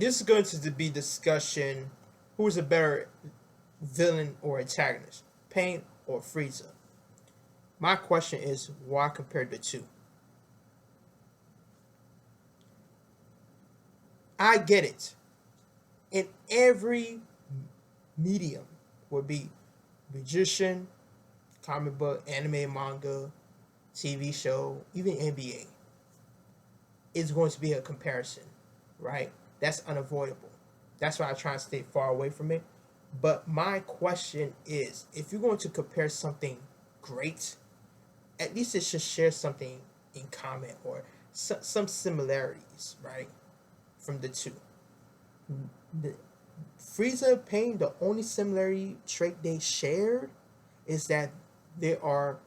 this is going to be discussion who is a better villain or antagonist, Pain or Freeza. My question is why compare the two? I get it. In every medium would be magician, comic book, anime, manga, TV show, even NBA. It's going to be a comparison, right? That's unavoidable. That's why I try to stay far away from it. But my question is, if you're going to compare something great, at least it should share something in common or some similarities, right? From the two. The Frieza and Pain, the only similarity trait they shared is that they are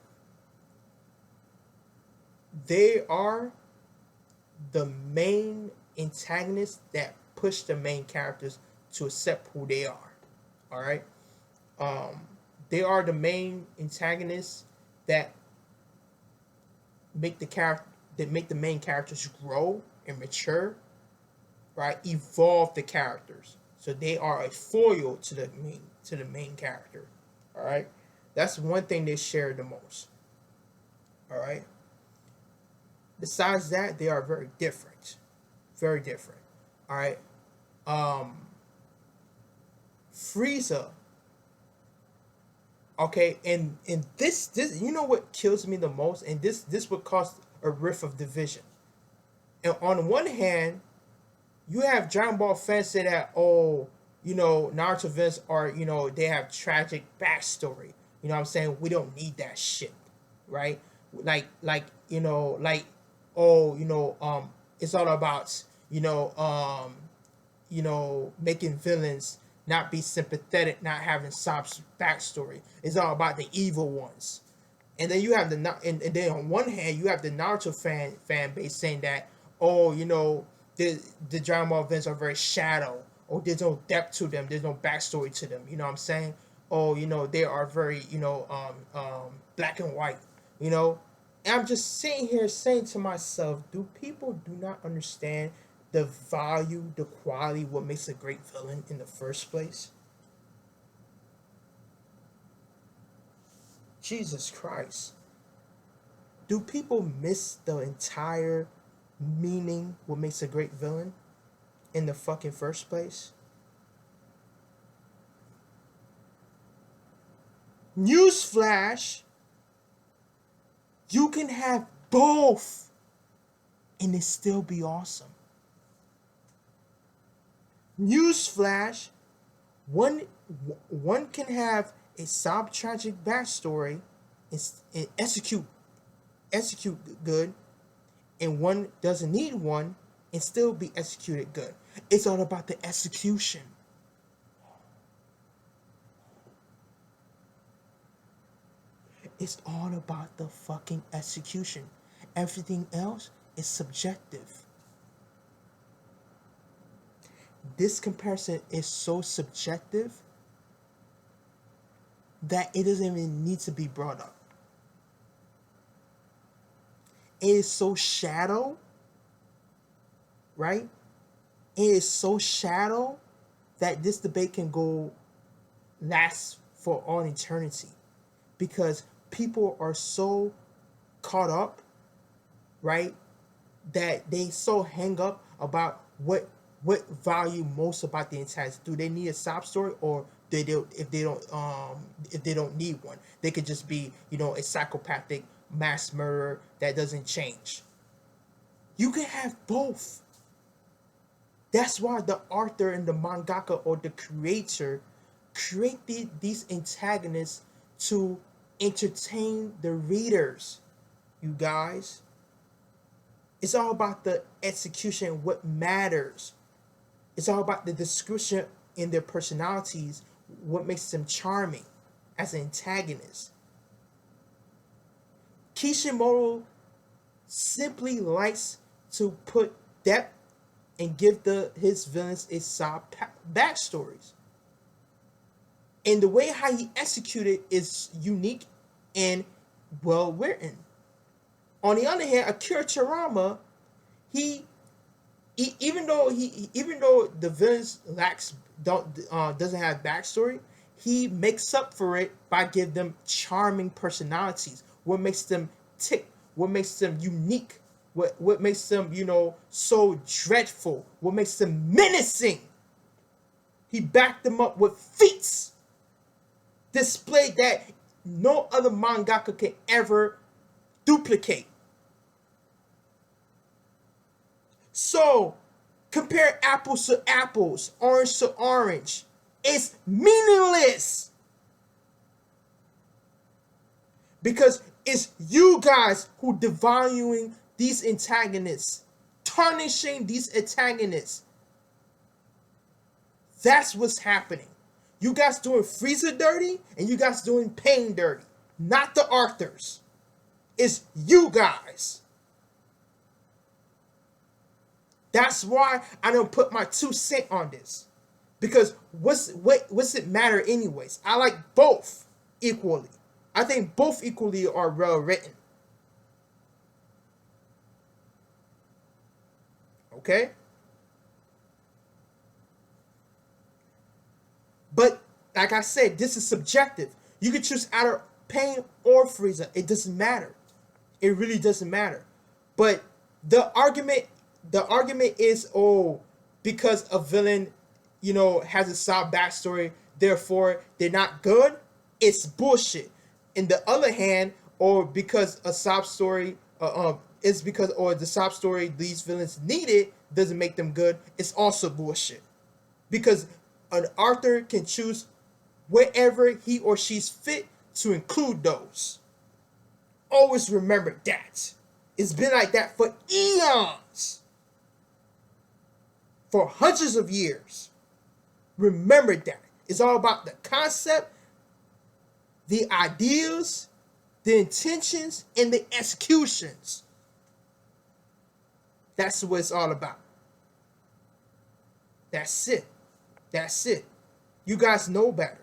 they are the main antagonists that push the main characters to accept who they are. All right, um, they are the main antagonists that make the character that make the main characters grow and mature, right? Evolve the characters, so they are a foil to the main character. All right, that's one thing they share the most. All right. Besides that, they are very different, very different. All right. Um, Frieza. Okay, and this you know what kills me the most, and this would cause a rift of division. And on one hand, you have Dragon Ball fans say that, oh, Naruto events are, they have tragic backstory. You know what I'm saying? We don't need that shit, right? Like, oh, it's all about, making villains not be sympathetic, not having sob backstory. It's all about the evil ones. And then you have and then on one hand you have the Naruto fan base saying that, oh, the Dragon Ball events are very shadow, or there's no depth to them, there's no backstory to them. You know what I'm saying? Oh, they are very black and white. You know, and I'm just sitting here saying to myself, do people do not understand the value, the quality, what makes a great villain in the first place? Jesus Christ. Do people miss the entire meaning what makes a great villain in the fucking first place? Newsflash, you can have both and it still be awesome. Newsflash, one one can have a sob tragic backstory and execute good, and one doesn't need one and still be executed good. It's all about the execution. It's all about the fucking execution. Everything else is subjective. This comparison is so subjective that it doesn't even need to be brought up. It is so shadow, right? It is so shadow that this debate can go last for all eternity, because people are so caught up, right, that they so hang up about what value most about the antagonist. Do they need a sob story, or if they don't need one, they could just be a psychopathic mass murderer that doesn't change. You can have both. That's why the author and the mangaka or the creator create these antagonists to entertain the readers. You guys, it's all about the execution, what matters. It's all about the description in their personalities, what makes them charming as an antagonist. Kishimoto simply likes to put depth and give his villains a sob backstories. And the way how he executed is unique and well written. On the other hand, Akira Toriyama, he Even though the villains lacks don't doesn't have backstory, he makes up for it by giving them charming personalities. What makes them tick? What makes them unique? What makes them, so dreadful? What makes them menacing? He backed them up with feats displayed that no other mangaka can ever duplicate. So, compare apples to apples, orange to orange. It's meaningless. Because it's you guys who devaluing these antagonists, tarnishing these antagonists. That's what's happening. You guys doing Freeza dirty, and you guys doing Pain dirty. Not the authors. It's you guys. That's why I don't put my 2 cents on this. Because what's it matter anyways? I like both equally. I think both equally are well written. Okay? But like I said, this is subjective. You can choose either Pain or Freeza. It doesn't matter. It really doesn't matter. But the argument is, oh, because a villain, has a sob backstory, therefore they're not good. It's bullshit. In the other hand, or because a sob story, or the sob story these villains needed doesn't make them good. It's also bullshit. Because an author can choose wherever he or she's fit to include those. Always remember that. It's been like that for eons. For hundreds of years. Remember that. It's all about the concept, the ideas, the intentions, and the executions. That's what it's all about. That's it. That's it. You guys know better.